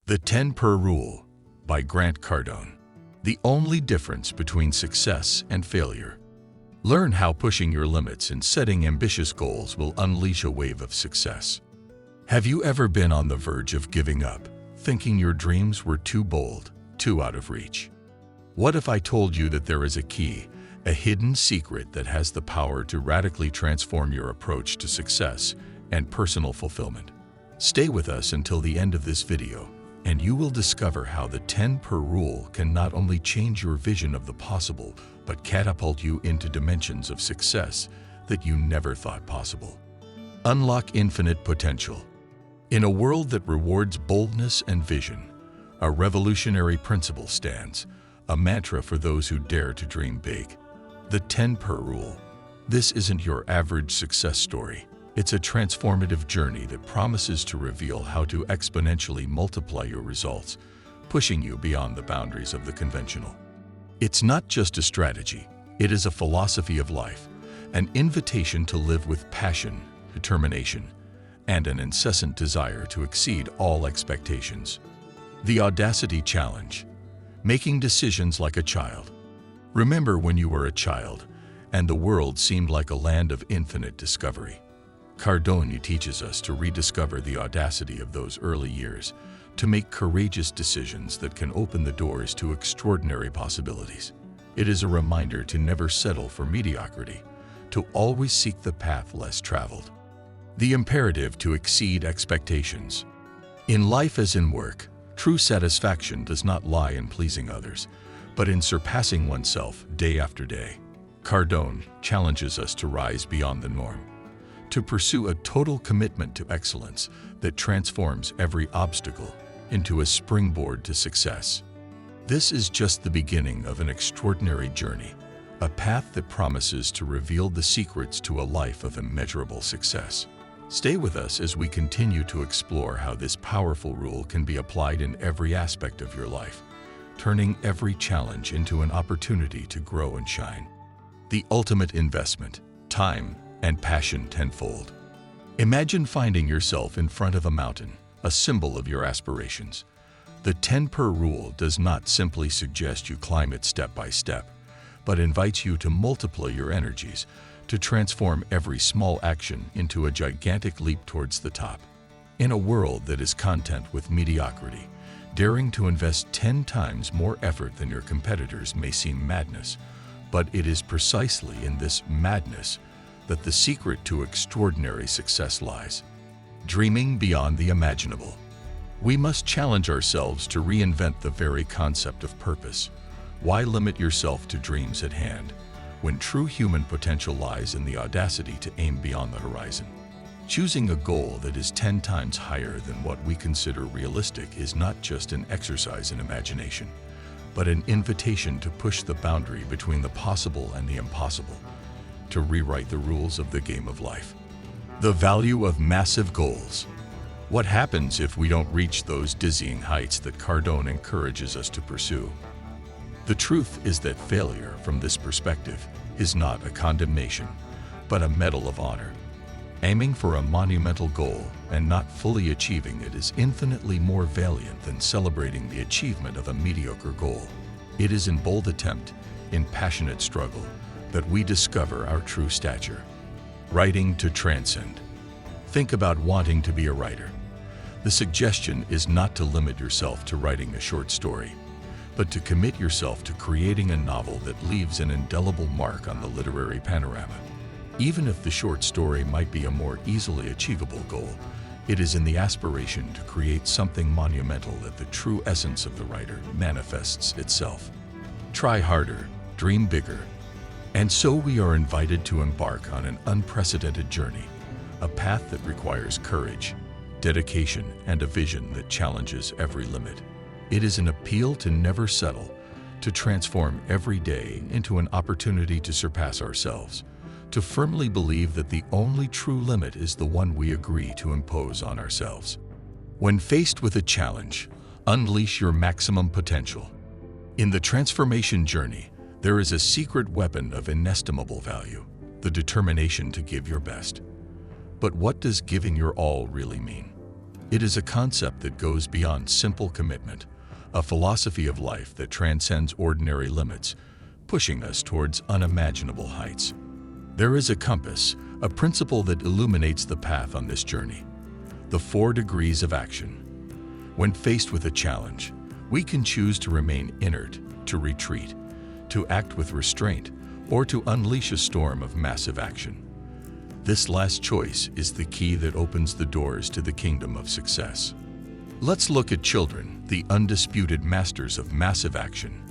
The 10 Per Rule by Cardone. The only difference between success and failure. Learn how pushing your limits and setting ambitious goals will unleash a wave of success. Have you ever been on the verge of giving up, thinking your dreams were too bold, too out of reach? What if I told you that there is a key, a hidden secret that has the power to radically transform your approach to success and personal fulfillment? Stay with us until the end of this video, and you will discover how the 10 Per Rule can not only change your vision of the possible, but catapult you into dimensions of success that you never thought possible. Unlock infinite potential. In a world that rewards boldness and vision, a revolutionary principle stands, a mantra for those who dare to dream big. The 10 Per Rule. This isn't your average success story. It's a transformative journey that promises to reveal how to exponentially multiply your results, pushing you beyond the boundaries of the conventional. It's not just a strategy, it is a philosophy of life, an invitation to live with passion, determination, and an incessant desire to exceed all expectations. The Audacity Challenge. Making decisions like a child. Remember when you were a child, and the world seemed like a land of infinite discovery. Cardone teaches us to rediscover the audacity of those early years, to make courageous decisions that can open the doors to extraordinary possibilities. It is a reminder to never settle for mediocrity, to always seek the path less traveled. The imperative to exceed expectations. In life as in work, true satisfaction does not lie in pleasing others, but in surpassing oneself day after day. Cardone challenges us to rise beyond the norm, to pursue a total commitment to excellence that transforms every obstacle into a springboard to success. This is just the beginning of an extraordinary journey, a path that promises to reveal the secrets to a life of immeasurable success. Stay with us as we continue to explore how this powerful rule can be applied in every aspect of your life, turning every challenge into an opportunity to grow and shine. The ultimate investment, time and passion tenfold. Imagine finding yourself in front of a mountain, a symbol of your aspirations. The 10 Per Rule does not simply suggest you climb it step by step, but invites you to multiply your energies, to transform every small action into a gigantic leap towards the top. In a world that is content with mediocrity, daring to invest 10 times more effort than your competitors may seem madness, but it is precisely in this madness that the secret to extraordinary success lies. Dreaming beyond the imaginable. We must challenge ourselves to reinvent the very concept of purpose. Why limit yourself to dreams at hand, when true human potential lies in the audacity to aim beyond the horizon? Choosing a goal that is 10 times higher than what we consider realistic is not just an exercise in imagination, but an invitation to push the boundary between the possible and the impossible, to rewrite the rules of the game of life. The value of massive goals. What happens if we don't reach those dizzying heights that Cardone encourages us to pursue? The truth is that failure, from this perspective, is not a condemnation, but a medal of honor. Aiming for a monumental goal and not fully achieving it is infinitely more valiant than celebrating the achievement of a mediocre goal. It is in bold attempt, in passionate struggle, that we discover our true stature. Writing to transcend. Think about wanting to be a writer. The suggestion is not to limit yourself to writing a short story, but to commit yourself to creating a novel that leaves an indelible mark on the literary panorama. Even if the short story might be a more easily achievable goal, it is in the aspiration to create something monumental that the true essence of the writer manifests itself. Try harder, dream bigger. And so we are invited to embark on an unprecedented journey, a path that requires courage, dedication, and a vision that challenges every limit. It is an appeal to never settle, to transform every day into an opportunity to surpass ourselves, to firmly believe that the only true limit is the one we agree to impose on ourselves. When faced with a challenge, unleash your maximum potential. In the transformation journey, there is a secret weapon of inestimable value, the determination to give your best. But what does giving your all really mean? It is a concept that goes beyond simple commitment, a philosophy of life that transcends ordinary limits, pushing us towards unimaginable heights. There is a compass, a principle that illuminates the path on this journey: the 4 degrees of action. When faced with a challenge, we can choose to remain inert, to retreat, to act with restraint, or to unleash a storm of massive action. This last choice is the key that opens the doors to the kingdom of success. Let's look at children, the undisputed masters of massive action.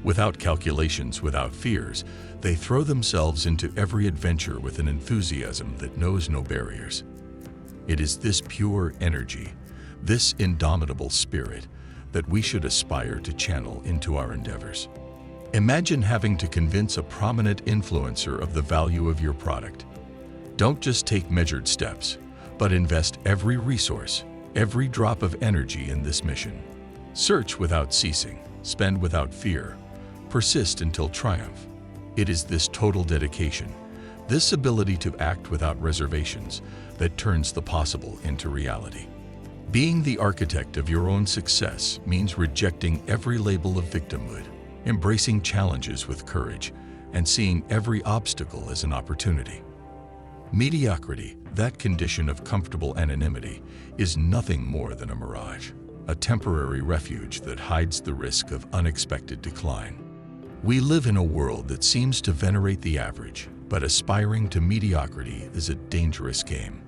Without calculations, without fears, they throw themselves into every adventure with an enthusiasm that knows no barriers. It is this pure energy, this indomitable spirit, that we should aspire to channel into our endeavors. Imagine having to convince a prominent influencer of the value of your product. Don't just take measured steps, but invest every resource, every drop of energy in this mission. Search without ceasing, spend without fear, persist until triumph. It is this total dedication, this ability to act without reservations, that turns the possible into reality. Being the architect of your own success means rejecting every label of victimhood, embracing challenges with courage, and seeing every obstacle as an opportunity. Mediocrity, that condition of comfortable anonymity, is nothing more than a mirage, a temporary refuge that hides the risk of unexpected decline. We live in a world that seems to venerate the average, but aspiring to mediocrity is a dangerous game.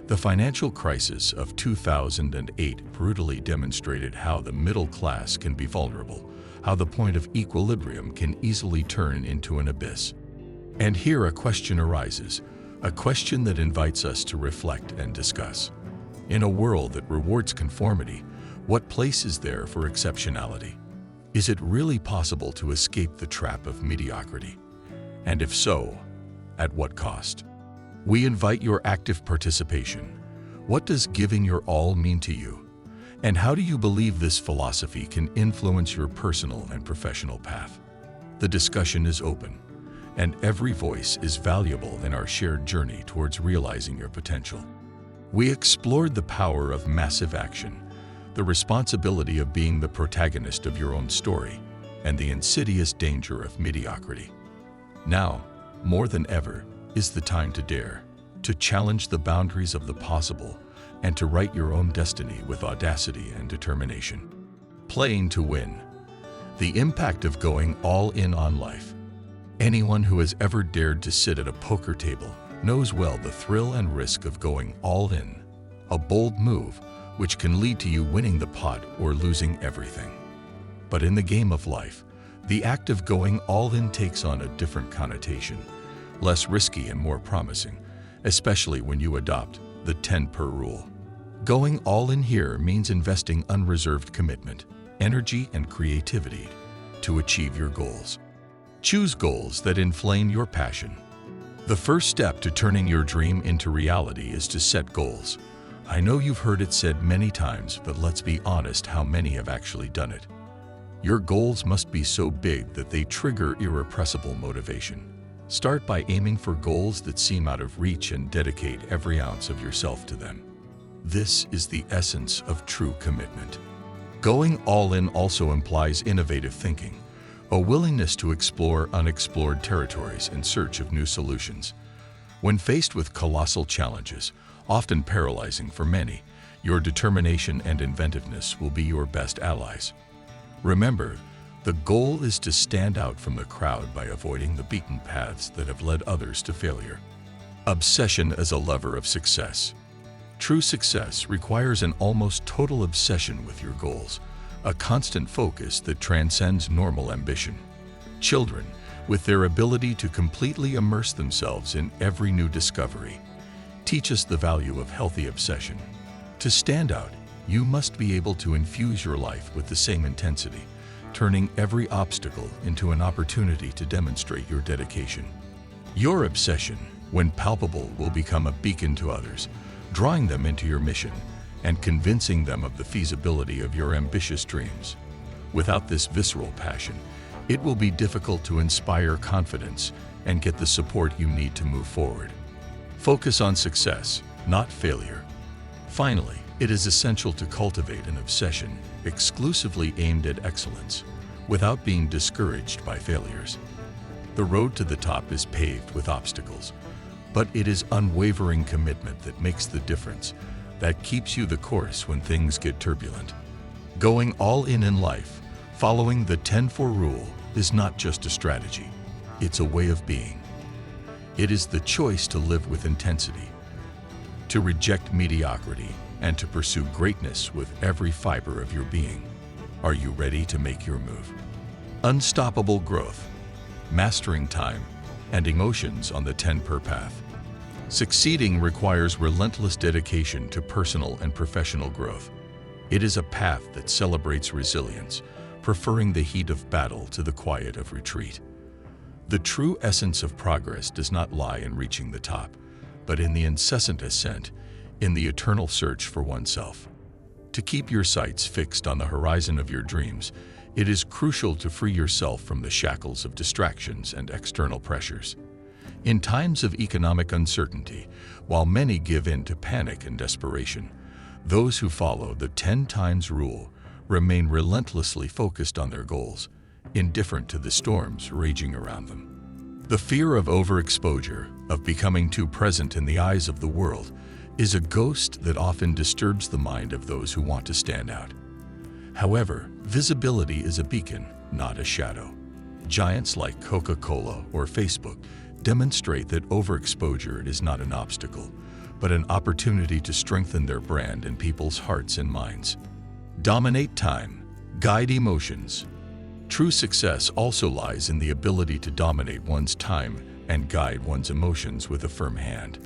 The financial crisis of 2008 brutally demonstrated how the middle class can be vulnerable, how the point of equilibrium can easily turn into an abyss. And here a question arises, a question that invites us to reflect and discuss. In a world that rewards conformity, what place is there for exceptionality? Is it really possible to escape the trap of mediocrity? And if so, at what cost? We invite your active participation. What does giving your all mean to you? And how do you believe this philosophy can influence your personal and professional path? The discussion is open, and every voice is valuable in our shared journey towards realizing your potential. We explored the power of massive action, the responsibility of being the protagonist of your own story, and the insidious danger of mediocrity. Now, more than ever, is the time to dare, to challenge the boundaries of the possible, and to write your own destiny with audacity and determination. Playing to win. The impact of going all in on life. Anyone who has ever dared to sit at a poker table knows well the thrill and risk of going all in, a bold move which can lead to you winning the pot or losing everything. But in the game of life, the act of going all in takes on a different connotation, less risky and more promising, especially when you adopt the 10 per rule. Going all in here means investing unreserved commitment, energy, and creativity to achieve your goals. Choose goals that inflame your passion. The first step to turning your dream into reality is to set goals. I know you've heard it said many times, but let's be honest, how many have actually done it? Your goals must be so big that they trigger irrepressible motivation. Start by aiming for goals that seem out of reach and dedicate every ounce of yourself to them. This is the essence of true commitment. Going all in also implies innovative thinking, a willingness to explore unexplored territories in search of new solutions. When faced with colossal challenges, often paralyzing for many, your determination and inventiveness will be your best allies. Remember, the goal is to stand out from the crowd by avoiding the beaten paths that have led others to failure. Obsession as a lover of success. True success requires an almost total obsession with your goals, a constant focus that transcends normal ambition. Children, with their ability to completely immerse themselves in every new discovery, teach us the value of healthy obsession. To stand out, you must be able to infuse your life with the same intensity, turning every obstacle into an opportunity to demonstrate your dedication. Your obsession, when palpable, will become a beacon to others, drawing them into your mission and convincing them of the feasibility of your ambitious dreams. Without this visceral passion, it will be difficult to inspire confidence and get the support you need to move forward. Focus on success, not failure. Finally, It is essential to cultivate an obsession exclusively aimed at excellence, without being discouraged by failures. The road to the top is paved with obstacles, but it is unwavering commitment that makes the difference, that keeps you the course when things get turbulent. Going all in life, following the 10-4 rule, is not just a strategy, it's a way of being. It is the choice to live with intensity, to reject mediocrity, and to pursue greatness with every fiber of your being. Are you ready to make your move? Unstoppable growth, mastering time, and emotions on the 10-4 path. Succeeding requires relentless dedication to personal and professional growth. It is a path that celebrates resilience, preferring the heat of battle to the quiet of retreat. The true essence of progress does not lie in reaching the top, but in the incessant ascent, in the eternal search for oneself. To keep your sights fixed on the horizon of your dreams, it is crucial to free yourself from the shackles of distractions and external pressures. In times of economic uncertainty, while many give in to panic and desperation, those who follow the 10 times rule remain relentlessly focused on their goals, indifferent to the storms raging around them. The fear of overexposure, of becoming too present in the eyes of the world, is a ghost that often disturbs the mind of those who want to stand out. However, visibility is a beacon, not a shadow. Giants like Coca-Cola or Facebook demonstrate that overexposure is not an obstacle, but an opportunity to strengthen their brand in people's hearts and minds. Dominate time, guide emotions. True success also lies in the ability to dominate one's time and guide one's emotions with a firm hand.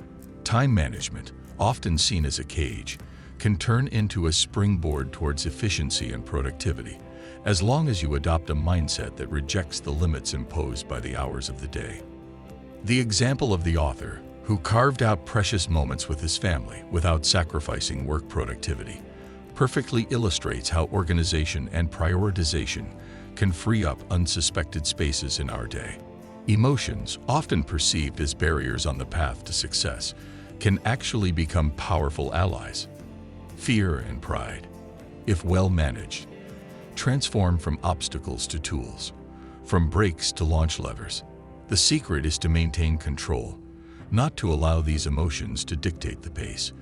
Time management, often seen as a cage, can turn into a springboard towards efficiency and productivity, as long as you adopt a mindset that rejects the limits imposed by the hours of the day. The example of the author, who carved out precious moments with his family without sacrificing work productivity, perfectly illustrates how organization and prioritization can free up unsuspected spaces in our day. Emotions, often perceived as barriers on the path to success, can actually become powerful allies. Fear and pride, if well managed, transform from obstacles to tools, from brakes to launch levers. The secret is to maintain control, not to allow these emotions to dictate the pace,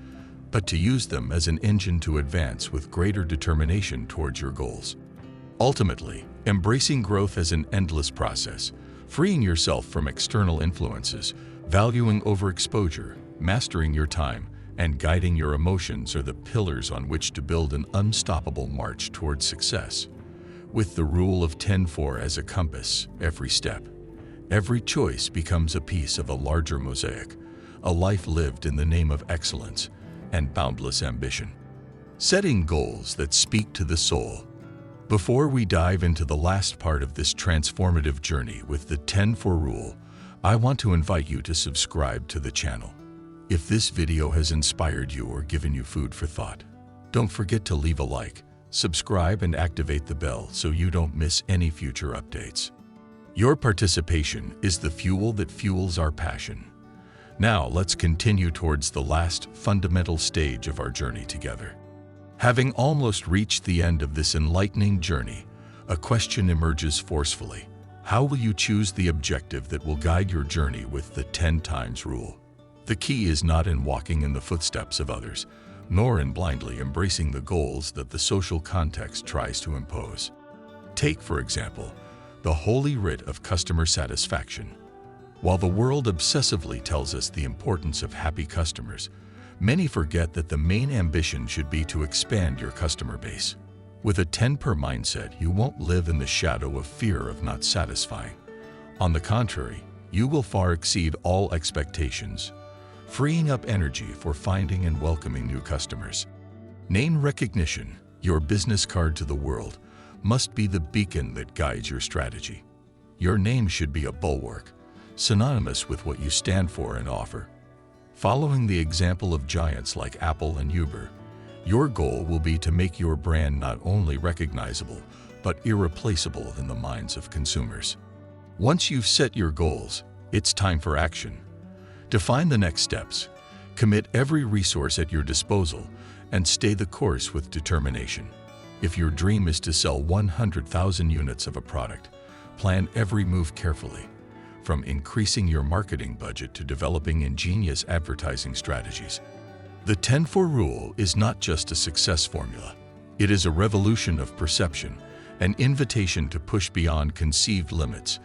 but to use them as an engine to advance with greater determination towards your goals. Ultimately, embracing growth as an endless process, freeing yourself from external influences, valuing overexposure, mastering your time, and guiding your emotions are the pillars on which to build an unstoppable march towards success. With the rule of 10-4 as a compass, every step, every choice becomes a piece of a larger mosaic, a life lived in the name of excellence and boundless ambition. Setting goals that speak to the soul. Before we dive into the last part of this transformative journey with the 10-4 rule, I want to invite you to subscribe to the channel. If this video has inspired you or given you food for thought, don't forget to leave a like, subscribe, and activate the bell so you don't miss any future updates. Your participation is the fuel that fuels our passion. Now let's continue towards the last fundamental stage of our journey together. Having almost reached the end of this enlightening journey, a question emerges forcefully. How will you choose the objective that will guide your journey with the 10 times rule? The key is not in walking in the footsteps of others, nor in blindly embracing the goals that the social context tries to impose. Take, for example, the holy writ of customer satisfaction. While the world obsessively tells us the importance of happy customers, many forget that the main ambition should be to expand your customer base. With a 10-4 mindset, you won't live in the shadow of fear of not satisfying. On the contrary, you will far exceed all expectations, freeing up energy for finding and welcoming new customers. Name recognition, your business card to the world, must be the beacon that guides your strategy. Your name should be a bulwark, synonymous with what you stand for and offer. Following the example of giants like Apple and Uber, your goal will be to make your brand not only recognizable, but irreplaceable in the minds of consumers. Once you've set your goals, it's time for action. Define the next steps, commit every resource at your disposal, and stay the course with determination. If your dream is to sell 100,000 units of a product, plan every move carefully, from increasing your marketing budget to developing ingenious advertising strategies. The 10-4 rule is not just a success formula. It is a revolution of perception, an invitation to push beyond conceived limits,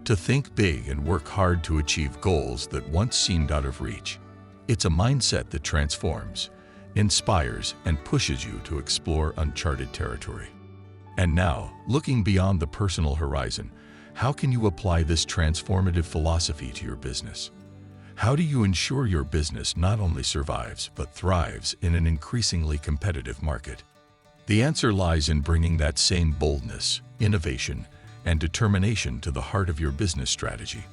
to think big and work hard to achieve goals that once seemed out of reach. It's a mindset that transforms, inspires, and pushes you to explore uncharted territory. And now, looking beyond the personal horizon, how can you apply this transformative philosophy to your business? How do you ensure your business not only survives but thrives in an increasingly competitive market? The answer lies in bringing that same boldness, innovation, and determination to the heart of your business strategy,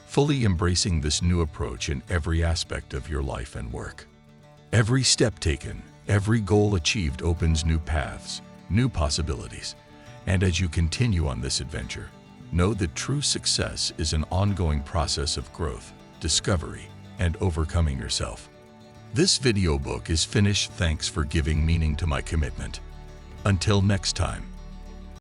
fully embracing this new approach in every aspect of your life and work. Every step taken, every goal achieved opens new paths, new possibilities, and as you continue on this adventure, know that true success is an ongoing process of growth, discovery, and overcoming yourself. This video book is finished. Thanks for giving meaning to my commitment. Until next time.